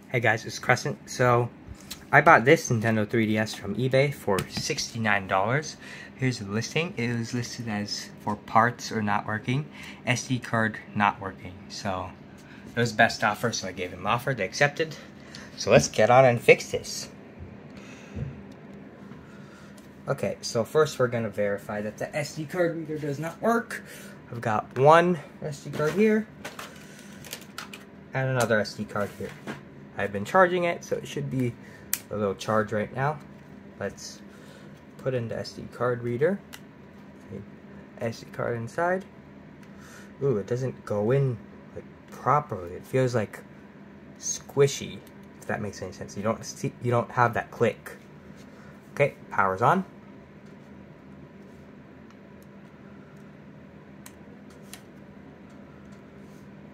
Hey guys, it's Crescent. So, I bought this Nintendo 3DS from eBay for $69. Here's the listing. It was listed as for parts or not working, SD card not working. So, it was best offer, so I gave him offer. They accepted. So let's get on and fix this. Okay, so first we're gonna verify that the SD card reader does not work. I've got one SD card here and another SD card here. I've been charging it, so it should be a little charge right now. Let's put in the SD card reader. SD card inside. Ooh, it doesn't go in like properly. It feels like squishy, if that makes any sense. You don't have that click. Okay, power's on.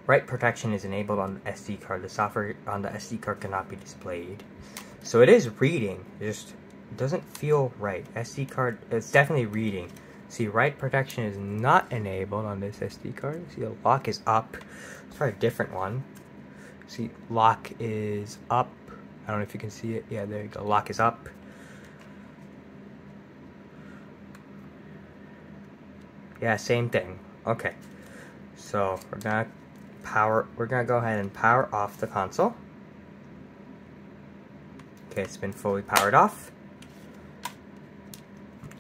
Write protection is enabled on the SD card. The software on the SD card cannot be displayed. So it is reading, it just doesn't feel right. SD card, it's definitely reading. See, write protection is not enabled on this SD card. See, the lock is up. Let's try a different one. See, lock is up. I don't know if you can see it. Yeah, there you go. Lock is up. Yeah, same thing. Okay. So we're gonna go ahead and power off the console. Okay, it's been fully powered off.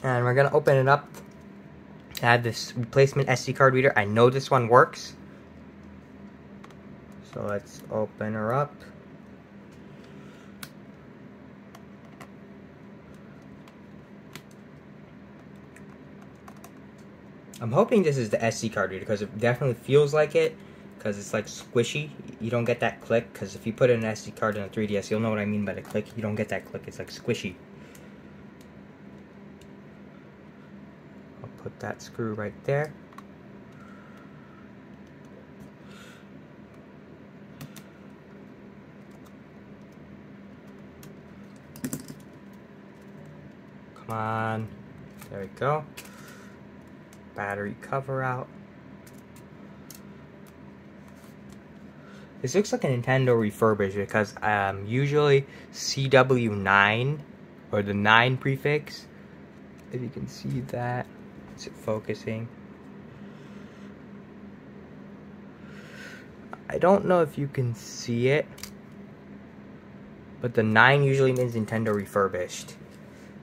And we're gonna open it up. Add this replacement SD card reader. I know this one works. So let's open her up. I'm hoping this is the SD card reader because it definitely feels like it. Because it's like squishy. You don't get that click. Because if you put an SD card in a 3DS, you'll know what I mean by the click. You don't get that click. It's like squishy. I'll put that screw right there. Come on. There we go. Battery cover out. This looks like a Nintendo refurbished because usually CW9 or the 9 prefix, if you can see that, is it focusing? I don't know if you can see it, but the 9 usually means Nintendo refurbished.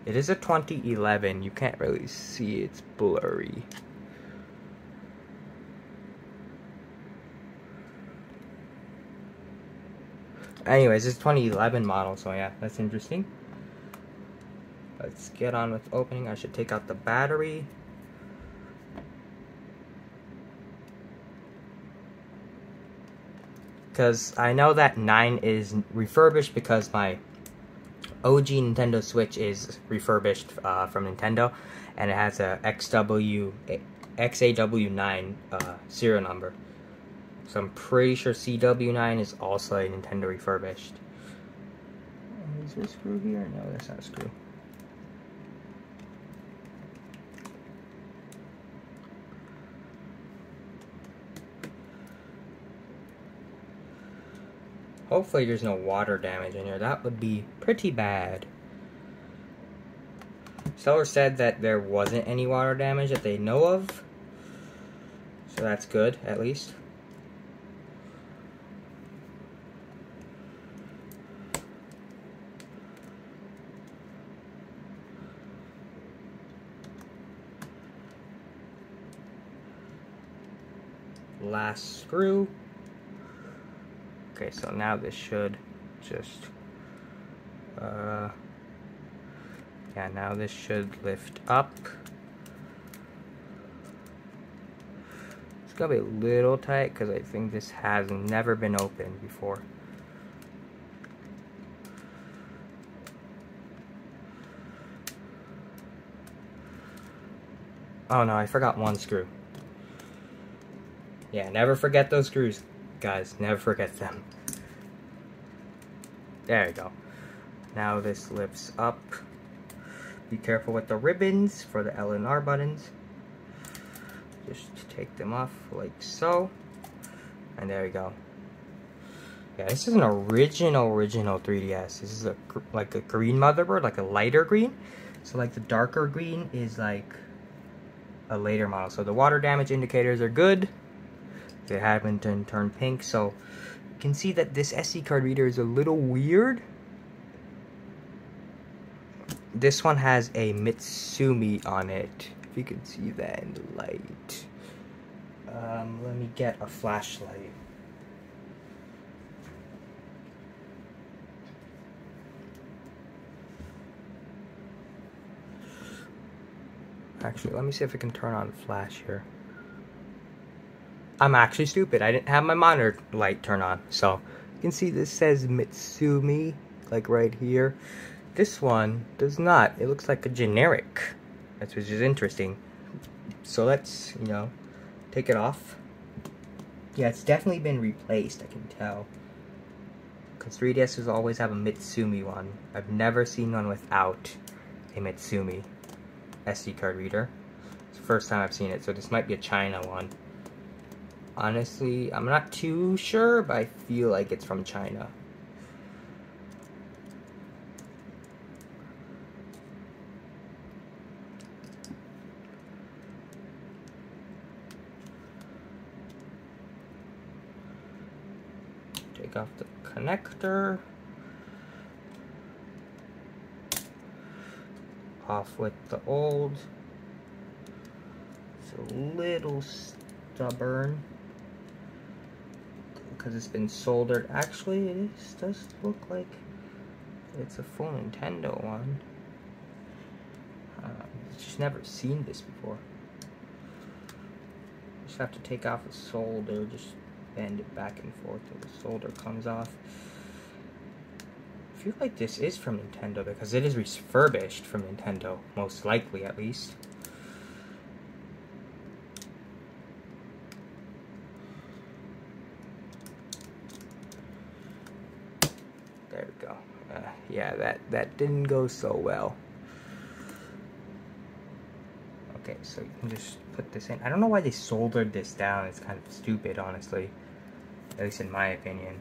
It is a 2011, you can't really see, it's blurry. Anyways, it's 2011 model, so yeah, that's interesting. Let's get on with opening. I should take out the battery. Because I know that 9 is refurbished because my OG Nintendo Switch is refurbished from Nintendo. And it has a XAW9 serial number. So I'm pretty sure CW9 is also a Nintendo refurbished. Is there a screw here? No, that's not a screw. Hopefully there's no water damage in here. That would be pretty bad. Seller said that there wasn't any water damage that they know of. So that's good, at least. Last screw. Okay, so now this should just yeah, now this should lift up. It's gonna be a little tight because I think this has never been opened before. Oh no, I forgot one screw. Yeah, never forget those screws, guys. Never forget them. There you go. Now this lifts up. Be careful with the ribbons for the L and R buttons. Just take them off like so. And there we go. Yeah, this is an original 3DS. This is like a green motherboard, like a lighter green. So like the darker green is like a later model. So the water damage indicators are good. They haven't turned pink. So you can see that this SD card reader is a little weird. This one has a Mitsumi on it. If you can see that in the light. Let me get a flashlight. Actually, let me see if I can turn on flash here. I'm actually stupid. I didn't have my monitor light turn on. So, you can see this says Mitsumi, like right here. This one does not. It looks like a generic. That's which is interesting. So let's, you know, take it off. Yeah, it's definitely been replaced, I can tell. Because 3DSs always have a Mitsumi one. I've never seen one without a Mitsumi SD card reader. It's the first time I've seen it, so this might be a China one. Honestly, I'm not too sure, but I feel like it's from China. Take off the connector. Off with the old. It's a little stubborn because it's been soldered. Actually, it does look like it's a full Nintendo one. I've just never seen this before. Just have to take off the solder, just bend it back and forth till the solder comes off. I feel like this is from Nintendo because it is refurbished from Nintendo, most likely at least. There we go. Yeah, that didn't go so well. Okay, so you can just put this in. I don't know why they soldered this down. It's kind of stupid, honestly. At least in my opinion.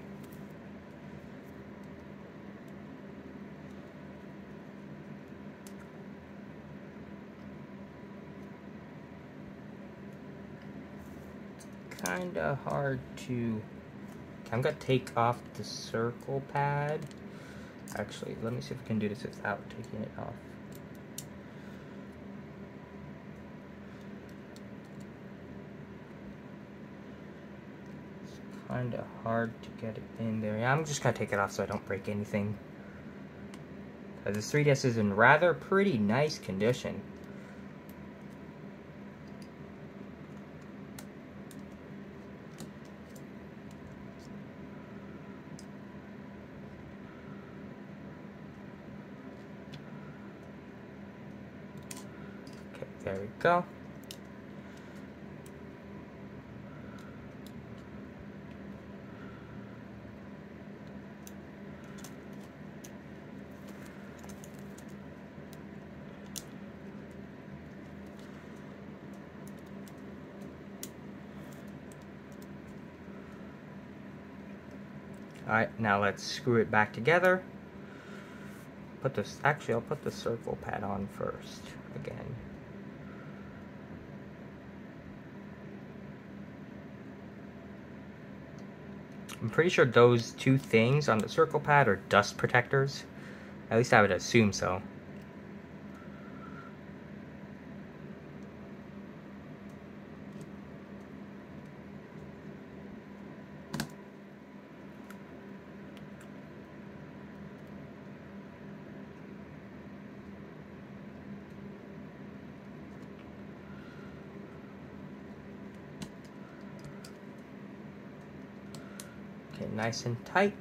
Kinda hard to... I'm gonna take off the circle pad. Actually, let me see if I can do this without taking it off. It's kinda hard to get it in there. Yeah, I'm just gonna take it off so I don't break anything. This 3DS is in rather pretty nice condition. Okay, there we go. Alright, now let's screw it back together. Put this, actually I'll put the circle pad on first, again. I'm pretty sure those two things on the circle pad are dust protectors. At least I would assume so. Okay, nice and tight.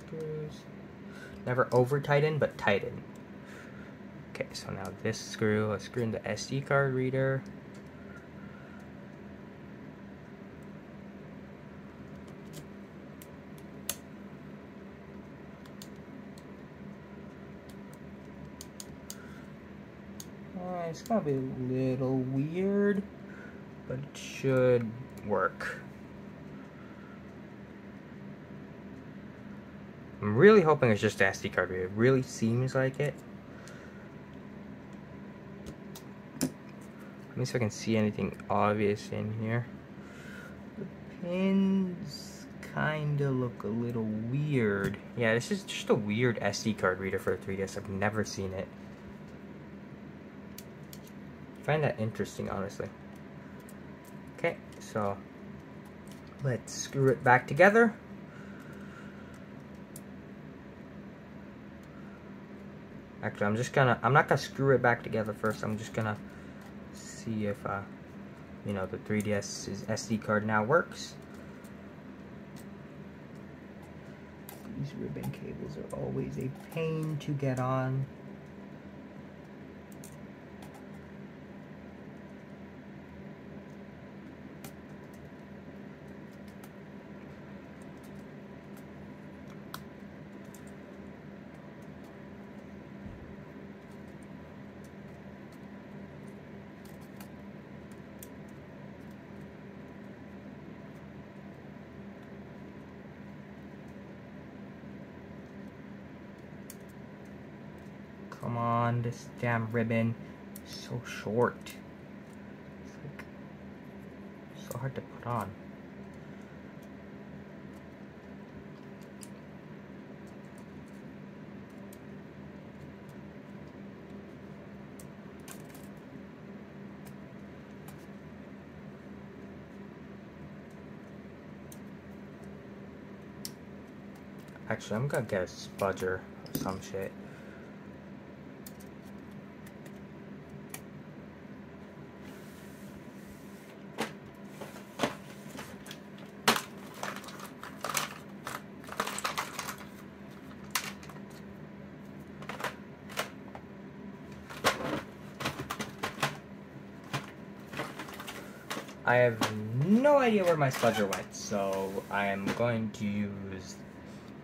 Screws. Never over tighten, but tighten. Okay, so now this screw, let's screw in the SD card reader. It's gonna be a little weird, but it should work. I'm really hoping it's just the SD card reader. It really seems like it. Let me see if I can see anything obvious in here. The pins kind of look a little weird. Yeah, this is just a weird SD card reader for a 3DS. I've never seen it. I find that interesting, honestly. Okay, so let's screw it back together. Actually, I'm not gonna screw it back together first. I'm just gonna see if, you know, the 3DS's SD card now works. These ribbon cables are always a pain to get on. Come on, this damn ribbon is so short. It's like so hard to put on. Actually, I'm gonna get a spudger or some shit. I have no idea where my spudger went, so I am going to use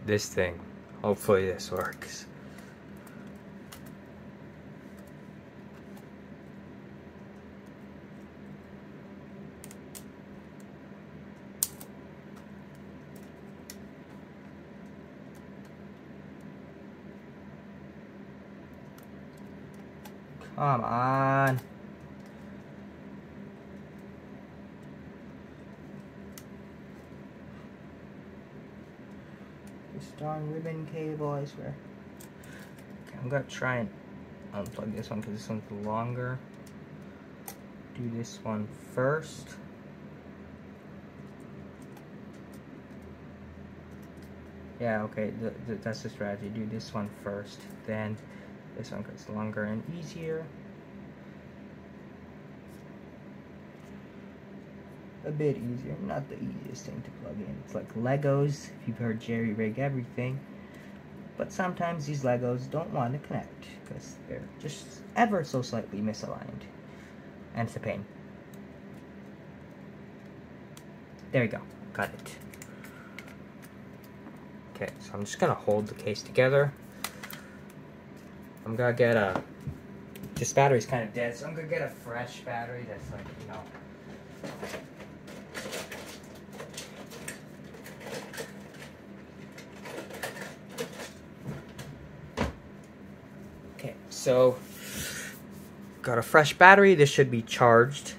this thing. Hopefully this works. Come on. This darn ribbon cable, I swear. Okay, I'm gonna try and unplug this one because this one's longer. Do this one first. Yeah, okay, that's the strategy. Do this one first, then this one gets longer and easier. A bit easier, not the easiest thing to plug in. It's like Legos, if you've heard Jerry rig everything. But sometimes these Legos don't want to connect because they're just ever so slightly misaligned. And it's a pain. There we go, got it. Okay, so I'm just gonna hold the case together. I'm gonna get a, this battery's kind of dead, so I'm gonna get a fresh battery that's like, you know, okay, so got a fresh battery. This should be charged.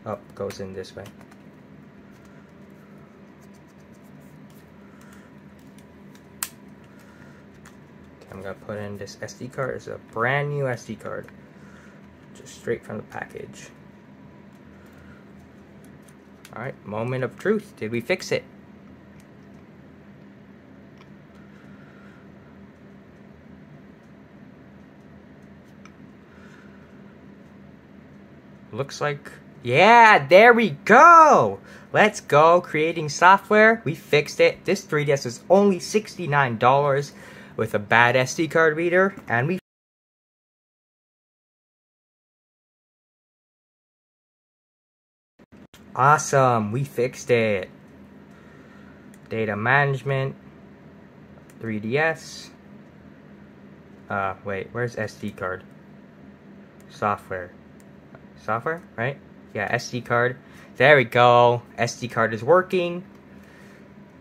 Oh, goes in this way. I'm gonna put in this SD card. It's a brand new SD card, just straight from the package. All right, moment of truth. Did we fix it? Looks like, yeah, there we go. Let's go, creating software. We fixed it. This 3DS is only $69 with a bad SD card reader, and we awesome, we fixed it. Data management, 3DS. Wait, where's SD card? Software, right? Yeah, SD card. There we go. SD card is working.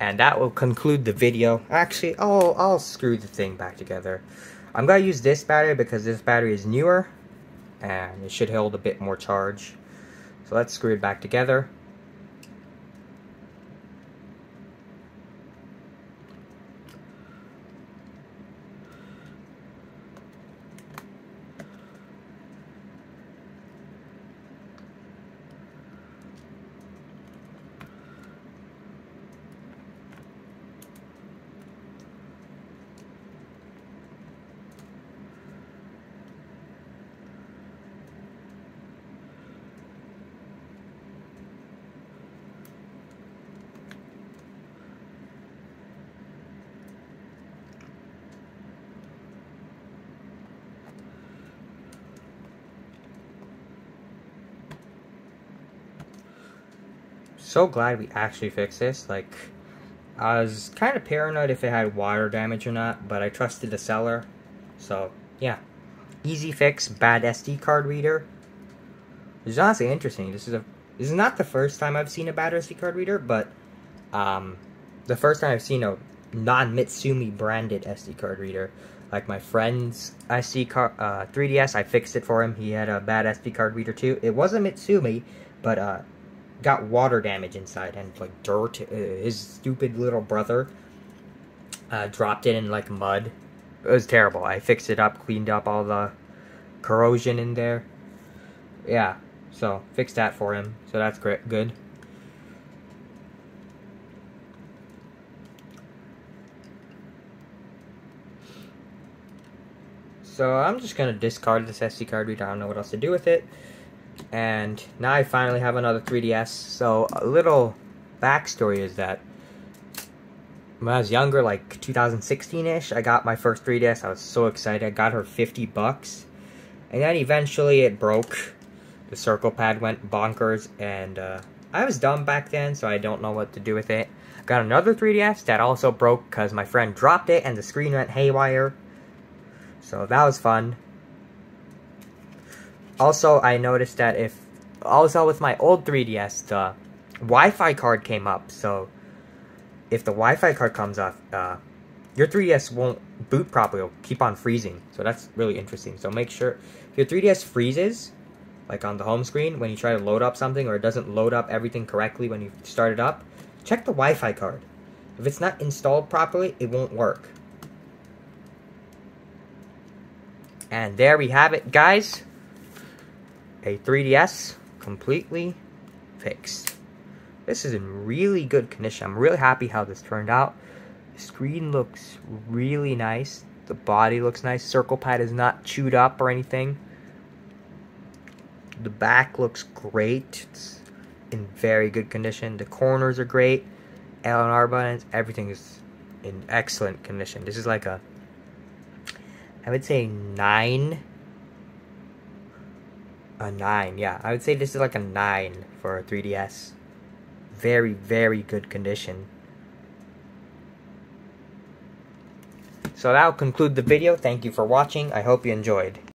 And that will conclude the video. Actually, I'll screw the thing back together. I'm going to use this battery because this battery is newer. And it should hold a bit more charge. So let's screw it back together. So glad we actually fixed this. Like, I was kind of paranoid if it had water damage or not, but I trusted the seller. So, yeah. Easy fix, bad SD card reader. Which is honestly interesting. This is not the first time I've seen a bad SD card reader, but the first time I've seen a non-Mitsumi branded SD card reader. Like my friend's SD card, 3DS, I fixed it for him. He had a bad SD card reader too. It wasn't Mitsumi, but got water damage inside and like dirt. His stupid little brother dropped it in like mud. It was terrible. I fixed it up, cleaned up all the corrosion in there. Yeah, so fixed that for him. So that's great, good. So I'm just gonna discard this SD card reader. I don't know what else to do with it. And now I finally have another 3DS. So a little backstory is that when I was younger, like 2016-ish, I got my first 3DS. I was so excited. I got her $50. And then eventually it broke. The circle pad went bonkers. And I was dumb back then, so I don't know what to do with it. Got another 3DS that also broke because my friend dropped it and the screen went haywire. So that was fun. Also, I noticed that also with my old 3DS, the Wi-Fi card came up. So, if the Wi-Fi card comes off, your 3DS won't boot properly. It'll keep on freezing. So, that's really interesting. So, make sure, if your 3DS freezes, like on the home screen, when you try to load up something, or it doesn't load up everything correctly when you start it up, check the Wi-Fi card. If it's not installed properly, it won't work. And there we have it, guys. A 3DS completely fixed. This is in really good condition. I'm really happy how this turned out. The screen looks really nice. The body looks nice. Circle pad is not chewed up or anything. The back looks great. It's in very good condition. The corners are great. L and R buttons, everything is in excellent condition. This is like a, I would say 9. A 9, yeah. I would say this is like a 9 for a 3DS. Very, very good condition. So that'll conclude the video. Thank you for watching. I hope you enjoyed.